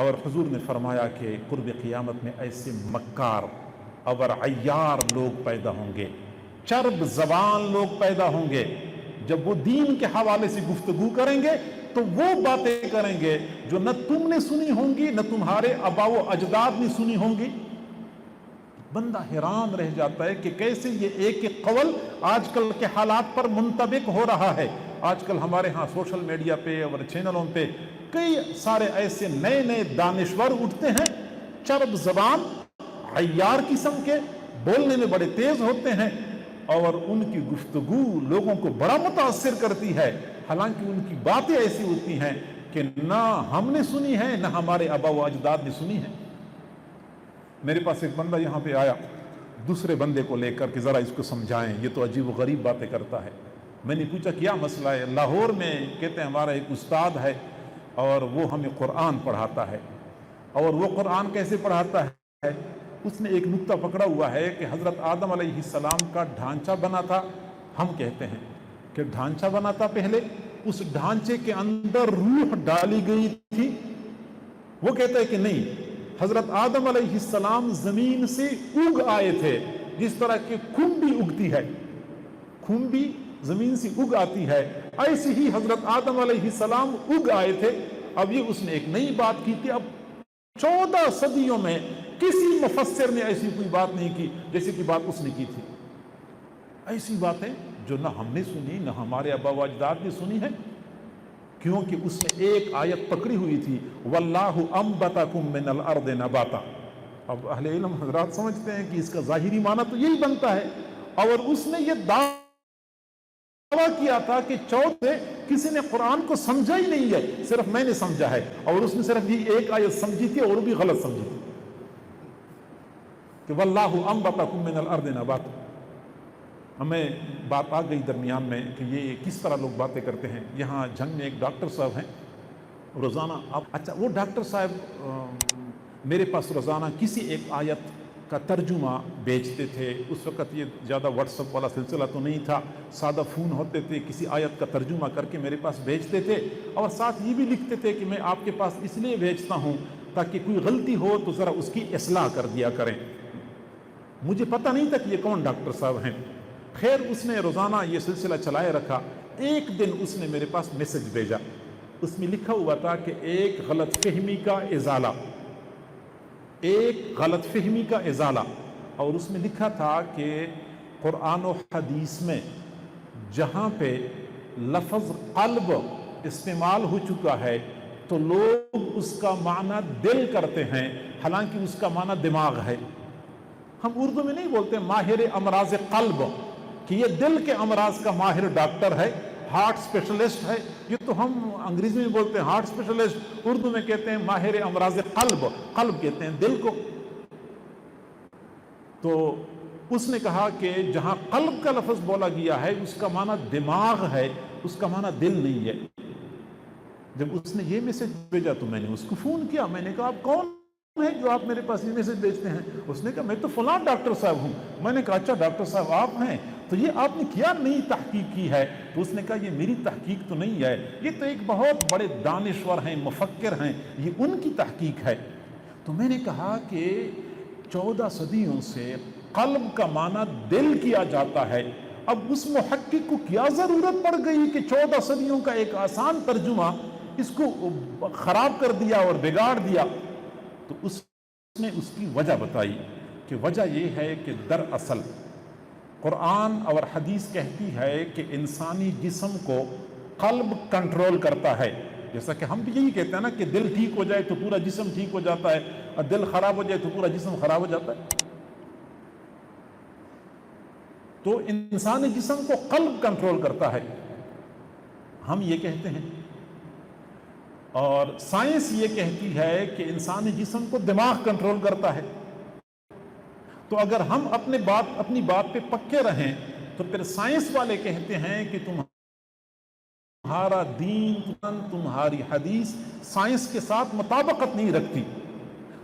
اور حضور نے فرمایا کہ قرب قیامت میں ایسے مکار اور عیار لوگ پیدا ہوں گے، چرب زبان لوگ پیدا ہوں گے، جب وہ دین کے حوالے سے گفتگو کریں گے تو وہ باتیں کریں گے جو نہ تم نے سنی ہوں گی نہ تمہارے آباء و اجداد نے سنی ہوں گی۔ بندہ حیران رہ جاتا ہے کہ کیسے یہ ایک ایک قول آج کل کے حالات پر منطبق ہو رہا ہے۔ آج کل ہمارے ہاں سوشل میڈیا پہ اور چینلوں پہ کئی سارے ایسے نئے نئے دانشور اٹھتے ہیں، چرب زبان، عیار قسم کے، بولنے میں بڑے تیز ہوتے ہیں، اور ان کی گفتگو لوگوں کو بڑا متاثر کرتی ہے، حالانکہ ان کی باتیں ایسی ہوتی ہیں کہ نہ ہم نے سنی ہے نہ ہمارے آباء و اجداد نے سنی ہے۔ میرے پاس ایک بندہ یہاں پہ آیا دوسرے بندے کو لے کر کہ ذرا اس کو سمجھائیں، یہ تو عجیب و غریب باتیں کرتا ہے۔ میں نے پوچھا کیا مسئلہ ہے؟ لاہور میں کہتے ہیں ہمارا ایک استاد ہے اور وہ ہمیں قرآن پڑھاتا ہے، اور وہ قرآن کیسے پڑھاتا ہے؟ اس نے ایک نقطہ پکڑا ہوا ہے کہ حضرت آدم علیہ السلام کا ڈھانچہ بنا تھا، ہم کہتے ہیں کہ ڈھانچہ بنا تھا پہلے، اس ڈھانچے کے اندر روح ڈالی گئی تھی۔ وہ کہتا ہے کہ نہیں، حضرت آدم علیہ السلام زمین سے اگ آئے تھے، جس طرح کہ کھمبی اگتی ہے، کھمبی زمین سے اگ آتی ہے، ایسے ہی حضرت آدم علیہ السلام اگ آئے تھے۔ اب یہ اس نے ایک نئی بات کی تھی، اب 14 صدیوں میں کسی مفسر نے ایسی کوئی بات نہیں کی جیسے کی بات اس نے کی تھی۔ ایسی باتیں جو نہ ہم نے سنی نہ ہمارے آباء و اجداد نے سنی ہے، کیونکہ اس نے ایک آیت پکڑی ہوئی تھی، واللہ انبتکم من الارض نباتا۔ اب اہل علم حضرات سمجھتے ہیں کہ اس کا ظاہری معنی تو یہی بنتا ہے، اور اس نے یہ دعویٰ کیا تھا کہ سے کسی نے قرآن کو سمجھا ہی نہیں ہے، صرف میں نے سمجھا ہے، اور اس نے صرف یہ ایک آیت سمجھی تھی اور وہ بھی غلط سمجھی تھی کہ واللہ انبتکم من الارض نباتا۔ ہمیں بات آ گئی درمیان میں کہ یہ کس طرح لوگ باتیں کرتے ہیں۔ یہاں جھنگ میں ایک ڈاکٹر صاحب ہیں، روزانہ اچھا وہ ڈاکٹر صاحب میرے پاس روزانہ کسی ایک آیت کا ترجمہ بیچتے تھے۔ اس وقت یہ زیادہ واٹس ایپ والا سلسلہ تو نہیں تھا، سادہ فون ہوتے تھے، کسی آیت کا ترجمہ کر کے میرے پاس بیچتے تھے، اور ساتھ یہ بھی لکھتے تھے کہ میں آپ کے پاس اس لیے بیچتا ہوں تاکہ کوئی غلطی ہو تو ذرا اس کی اصلاح کر دیا کریں۔ مجھے پتہ نہیں تھا کہ یہ کون ڈاکٹر صاحب ہیں۔ خیر اس نے روزانہ یہ سلسلہ چلائے رکھا۔ ایک دن اس نے میرے پاس میسج بھیجا، اس میں لکھا ہوا تھا کہ ایک غلط فہمی کا ازالہ، ایک غلط فہمی کا ازالہ، اور اس میں لکھا تھا کہ قرآن و حدیث میں جہاں پہ لفظ قلب استعمال ہو چکا ہے تو لوگ اس کا معنی دل کرتے ہیں، حالانکہ اس کا معنی دماغ ہے۔ ہم اردو میں نہیں بولتے ماہر امراض قلب کہ یہ دل کے امراض کا ماہر ڈاکٹر ہے، ہارٹ اسپیشلسٹ ہے، یہ تو ہم انگریزی میں بولتے ہیں ہارٹ اسپیشلسٹ، اردو میں کہتے ہیں ماہر امراض قلب، قلب کہتے ہیں دل کو۔ تو اس نے کہا کہ جہاں قلب کا لفظ بولا گیا ہے اس کا معنی دماغ ہے، اس کا معنی دل نہیں ہے۔ جب اس نے یہ میسج بھیجا تو میں نے اس کو فون کیا، میں نے کہا آپ کون ہے جو آپ میرے پاس یہ میسج بھیجتے ہیں؟ اس نے کہا میں تو فلاں ڈاکٹر صاحب ہوں۔ میں نے کہا اچھا ڈاکٹر صاحب آپ ہیں، تو یہ آپ نے کیا نئی تحقیق کی ہے؟ تو اس نے کہا یہ میری تحقیق تو نہیں ہے، یہ تو ایک بہت بڑے دانشور ہیں، مفکر ہیں، یہ ان کی تحقیق ہے۔ تو میں نے کہا کہ 14 صدیوں سے قلب کا معنی دل کیا جاتا ہے، اب اس محقق کو کیا ضرورت پڑ گئی کہ 14 صدیوں کا ایک آسان ترجمہ اس کو خراب کر دیا اور بگاڑ دیا؟ تو اس نے اس کی وجہ بتائی کہ وجہ یہ ہے کہ دراصل قرآن اور حدیث کہتی ہے کہ انسانی جسم کو قلب کنٹرول کرتا ہے، جیسا کہ ہم بھی یہی کہتے ہیں نا کہ دل ٹھیک ہو جائے تو پورا جسم ٹھیک ہو جاتا ہے، اور دل خراب ہو جائے تو پورا جسم خراب ہو جاتا ہے۔ تو انسانی جسم کو قلب کنٹرول کرتا ہے، ہم یہ کہتے ہیں، اور سائنس یہ کہتی ہے کہ انسانی جسم کو دماغ کنٹرول کرتا ہے۔ تو اگر ہم اپنی بات پہ پکے رہیں تو پھر سائنس والے کہتے ہیں کہ تمہارا دین، تمہاری حدیث سائنس کے ساتھ مطابقت نہیں رکھتی،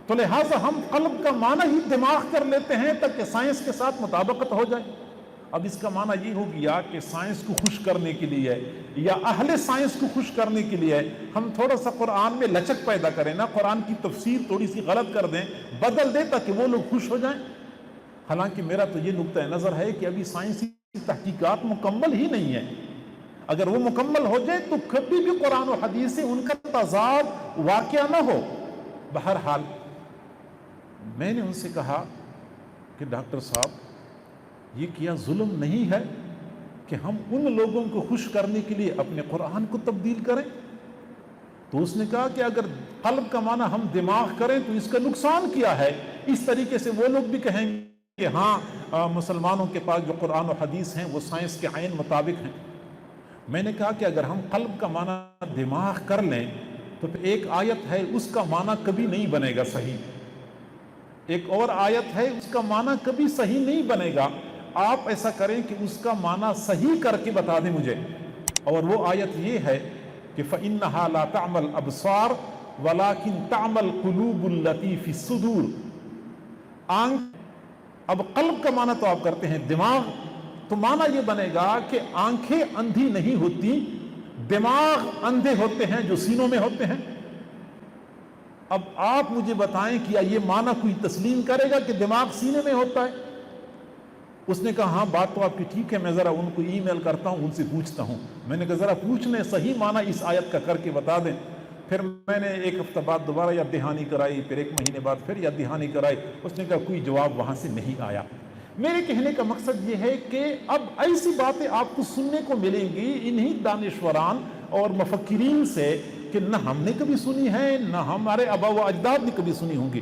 تو لہٰذا ہم قلب کا معنی ہی دماغ کر لیتے ہیں تاکہ سائنس کے ساتھ مطابقت ہو جائے۔ اب اس کا معنی یہ ہو گیا کہ سائنس کو خوش کرنے کے لیے یا اہل سائنس کو خوش کرنے کے لیے ہم تھوڑا سا قرآن میں لچک پیدا کریں نا، قرآن کی تفسیر تھوڑی سی غلط کر دیں، بدل دیں تاکہ وہ لوگ خوش ہو جائیں۔ حالانکہ میرا تو یہ نقطہ نظر ہے کہ ابھی سائنسی تحقیقات مکمل ہی نہیں ہے، اگر وہ مکمل ہو جائے تو کبھی بھی قرآن و حدیث سے ان کا تضاد واقعہ نہ ہو۔ بہرحال میں نے ان سے کہا کہ ڈاکٹر صاحب یہ کیا ظلم نہیں ہے کہ ہم ان لوگوں کو خوش کرنے کے لیے اپنے قرآن کو تبدیل کریں؟ تو اس نے کہا کہ اگر قلب کا معنی ہم دماغ کریں تو اس کا نقصان کیا ہے؟ اس طریقے سے وہ لوگ بھی کہیں گے کہ ہاں مسلمانوں کے پاس جو قرآن و حدیث ہیں وہ سائنس کے عین مطابق ہیں۔ میں نے کہا کہ اگر ہم قلب کا معنی دماغ کر لیں تو پھر ایک آیت ہے اس کا معنی کبھی نہیں بنے گا صحیح، ایک اور آیت ہے اس کا معنی کبھی صحیح نہیں بنے گا۔ آپ ایسا کریں کہ اس کا معنی صحیح کر کے بتا دیں مجھے، اور وہ آیت یہ ہے کہ فَإِنَّهَا لَا تَعْمَى الْأَبْصَارُ وَلَكِنْ تَعْمَى الْقُلُوبُ الَّتِي فِي الصُّدُورِ۔ آنکھ، اب قلب کا معنی تو آپ کرتے ہیں دماغ، تو معنی یہ بنے گا کہ آنکھیں اندھی نہیں ہوتی، دماغ اندھے ہوتے ہیں جو سینوں میں ہوتے ہیں۔ اب آپ مجھے بتائیں کہ یہ معنی کوئی تسلیم کرے گا کہ دماغ سینے میں ہوتا ہے؟ اس نے کہا ہاں بات تو آپ کی ٹھیک ہے، میں ذرا ان کو ای میل کرتا ہوں، ان سے پوچھتا ہوں۔ میں نے کہا ذرا پوچھنے صحیح معنی اس آیت کا کر کے بتا دیں۔ پھر میں نے ایک ہفتہ بعد دوبارہ یاد دہانی کرائی، پھر ایک مہینے بعد پھر یاد دہانی کرائی، اس نے کہا کوئی جواب وہاں سے نہیں آیا۔ میرے کہنے کا مقصد یہ ہے کہ اب ایسی باتیں آپ کو سننے کو ملیں گی انہی دانشوران اور مفکرین سے کہ نہ ہم نے کبھی سنی ہے، نہ ہمارے آبا و اجداد نے کبھی سنی ہوں گی۔